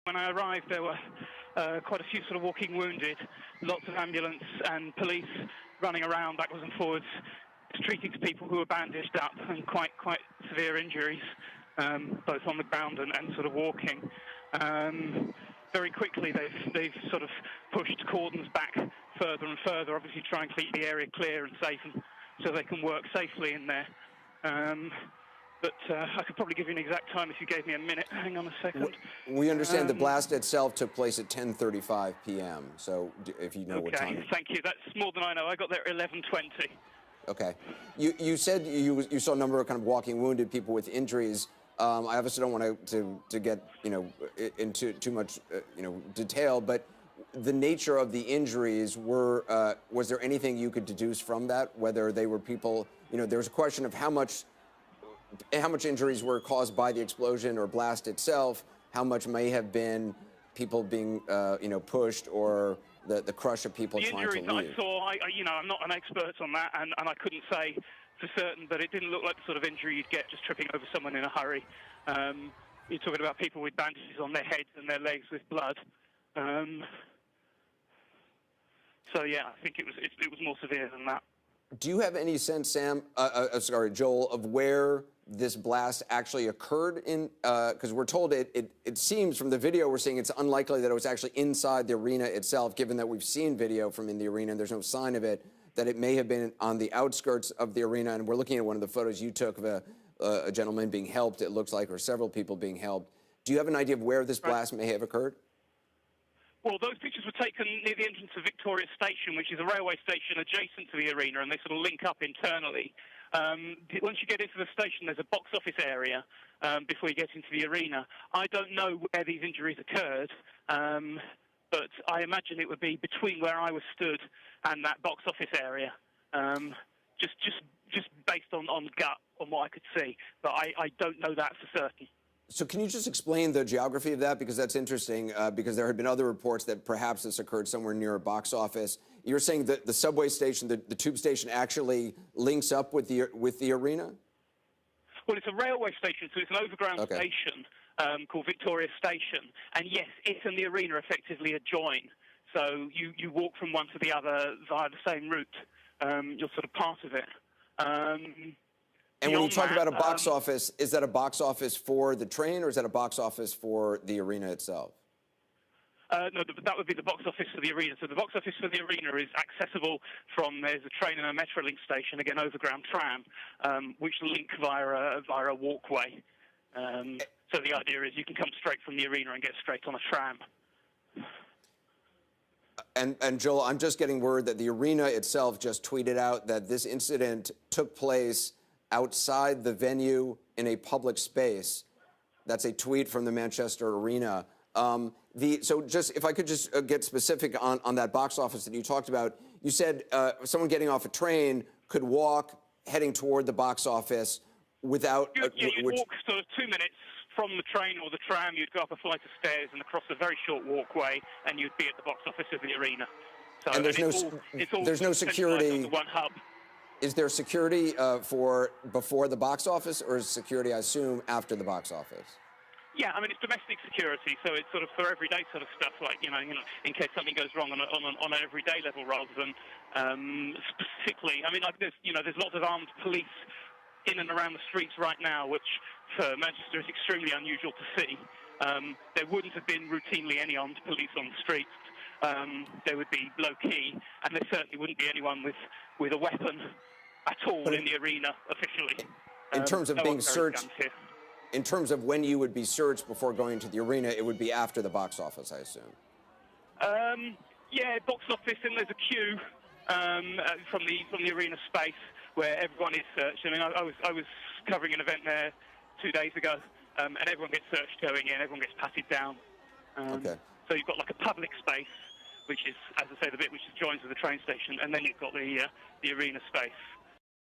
When I arrived, there were quite a few sort of walking wounded, lots of ambulance and police running around backwards and forwards, treating people who were bandaged up and quite severe injuries, both on the ground and sort of walking. Very quickly, they've sort of pushed cordons back further and further, obviously trying to keep the area clear and safe, and so they can work safely in there. But I could probably give you an exact time if you gave me a minute. Hang on a second. We understand the blast itself took place at 10:35 p.m. So if you know what time. Okay, thank you. That's more than I know. I got there at 11:20. Okay. You said you saw a number of kind of walking wounded people with injuries. I obviously don't want to get into too much detail, but the nature of the injuries was there anything you could deduce from that? Whether they were people, there was a question of how much injuries were caused by the explosion or blast itself, how much may have been people being, pushed, or the crush of people trying to leave. The injuries I saw, I'm not an expert on that, and I couldn't say for certain, but it didn't look like the sort of injury you'd get just tripping over someone in a hurry. You're talking about people with bandages on their heads and their legs with blood. So yeah, I think it was more severe than that. Do you have any sense, Joel, of where this blast actually occurred in? Because we're told it seems from the video we're seeing it's unlikely that it was actually inside the arena itself, given that we've seen video from in the arena and there's no sign of it, that it may have been on the outskirts of the arena. And we're looking at one of the photos you took of a gentleman being helped, it looks like, or several people being helped. Do you have an idea of where this blast may have occurred? Well, those pictures were taken near the entrance of Victoria Station, which is a railway station adjacent to the arena, and they sort of link up internally. Once you get into the station, there's a box office area before you get into the arena. I don't know where these injuries occurred, but I imagine it would be between where I was stood and that box office area, just based on gut, on what I could see. But I don't know that for certain. So can you just explain the geography of that? Because that's interesting, because there had been other reports that perhaps this occurred somewhere near a box office. You're saying that the subway station, the tube station, actually links up with the arena? Well, it's a railway station, so it's an overground station called Victoria Station. And yes, it and the arena effectively adjoin. So you walk from one to the other via the same route. You're sort of part of it. And when you talk about a box office, is that a box office for the train, or is that a box office for the arena itself? No, that would be the box office for the arena. So the box office for the arena is accessible from, there's a train and a Metrolink station, again, overground tram, which link via a walkway. So the idea is you can come straight from the arena and get straight on a tram. And Joel, I'm just getting word that the arena itself just tweeted out that this incident took place outside the venue in a public space. That's a tweet from the Manchester Arena. So just, if I could just get specific on that box office that you talked about, you said someone getting off a train could walk heading toward the box office without... You'd walk sort of 2 minutes from the train or the tram, you'd go up a flight of stairs and across a very short walkway, and you'd be at the box office of the arena. So, and there's no security... One hub. Is there security for before the box office, or is security, I assume, after the box office? Yeah, I mean, it's domestic security, so it's sort of for everyday sort of stuff, like, in case something goes wrong on an everyday level rather than specifically. I mean, like, there's lots of armed police in and around the streets right now, which for Manchester is extremely unusual to see. There wouldn't have been routinely any armed police on the streets. There would be low-key, and there certainly wouldn't be anyone with a weapon at all in the arena officially. In terms of being searched, in terms of when you would be searched before going to the arena, it would be after the box office, I assume. Yeah, box office, and there's a queue from the arena space where everyone is searched. I mean, I was covering an event there 2 days ago, and everyone gets searched going in, everyone gets patted down. So you've got like a public space, which is, as I say, the bit which joins with the train station, and then you've got the arena space.